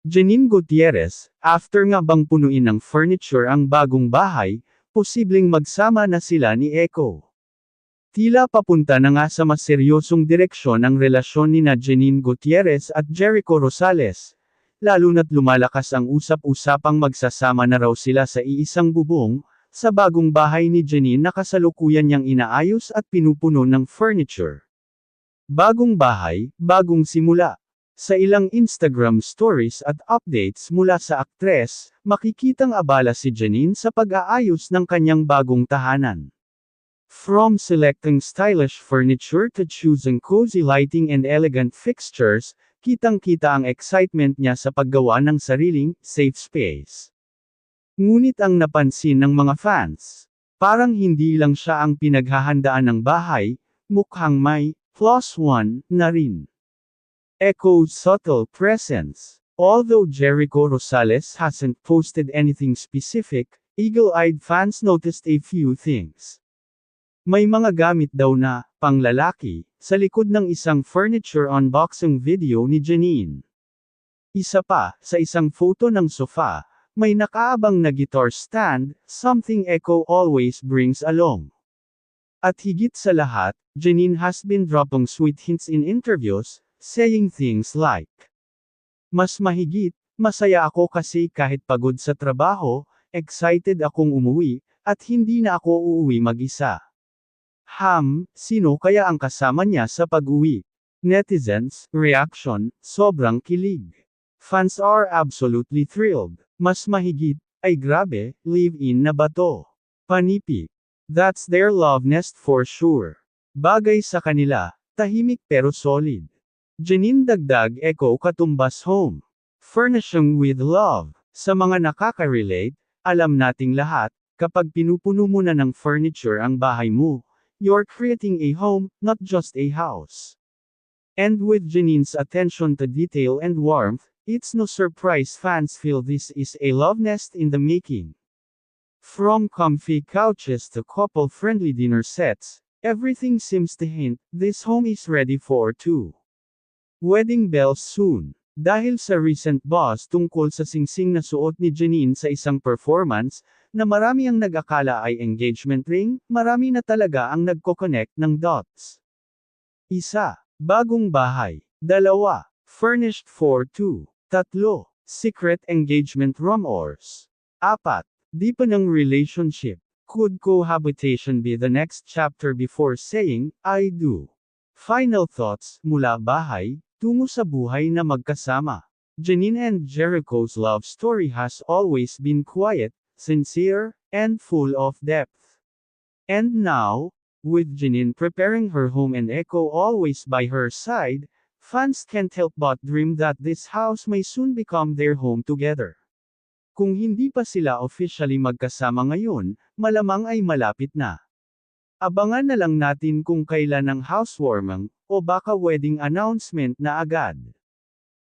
Janine Gutierrez, after nga bang punuin ng furniture ang bagong bahay, posibleng magsama na sila ni Echo. Tila papunta na nga sa mas seryosong direksyon ang relasyon ni Janine Gutierrez at Jericho Rosales, lalo na't lumalakas ang usap-usapang magsasama na raw sila sa iisang bubong, sa bagong bahay ni Janine na kasalukuyan niyang inaayos at pinupuno ng furniture. Bagong bahay, bagong simula. Sa ilang Instagram stories at updates mula sa aktres, makikitang abala si Janine sa pag-aayos ng kanyang bagong tahanan. From selecting stylish furniture to choosing cozy lighting and elegant fixtures, kitang-kita ang excitement niya sa paggawa ng sariling, safe space. Ngunit ang napansin ng mga fans, parang hindi lang siya ang pinaghahandaan ng bahay, mukhang may +1 na rin. Echo's subtle presence. Although Jericho Rosales hasn't posted anything specific, eagle-eyed fans noticed a few things. May mga gamit daw na panglalaki sa likod ng isang furniture unboxing video ni Janine. Isa pa, sa isang photo ng sofa, may nakaabang na guitar stand, something Echo always brings along. At higit sa lahat, Janine has been dropping sweet hints in interviews, saying things like, "Mas mahigit, masaya ako kasi kahit pagod sa trabaho, excited akong umuwi, at hindi na ako uuwi mag-isa." Sino kaya ang kasama niya sa pag-uwi? Netizens, reaction, sobrang kilig. Fans are absolutely thrilled. Mas mahigit, ay grabe, live-in na ba to? Panipi. That's their love nest for sure. Bagay sa kanila, tahimik pero solid. Janine dagdag Echo katumbas home. Furnishing with love. Sa mga nakaka-relate, alam nating lahat, kapag pinupuno mo na ng furniture ang bahay mo, you're creating a home, not just a house. And with Janine's attention to detail and warmth, it's no surprise fans feel this is a love nest in the making. From comfy couches to couple-friendly dinner sets, everything seems to hint this home is ready for two. Wedding bells soon. Dahil sa recent buzz tungkol sa singsing na suot ni Janine sa isang performance, na marami ang nag-akala ay engagement ring, marami na talaga ang nagko-connect ng dots. 1. Bagong bahay. 2. Furnished for 2. 3. Secret engagement rumors. 4. Deepening relationship. Could cohabitation be the next chapter before saying, I do? Final thoughts, mula bahay, tungo sa buhay na magkasama. Janine and Jericho's love story has always been quiet, sincere, and full of depth. And now, with Janine preparing her home and Echo always by her side, fans can't help but dream that this house may soon become their home together. Kung hindi pa sila officially magkasama ngayon, malamang ay malapit na. Abangan na lang natin kung kailan ang housewarming, o baka wedding announcement na agad.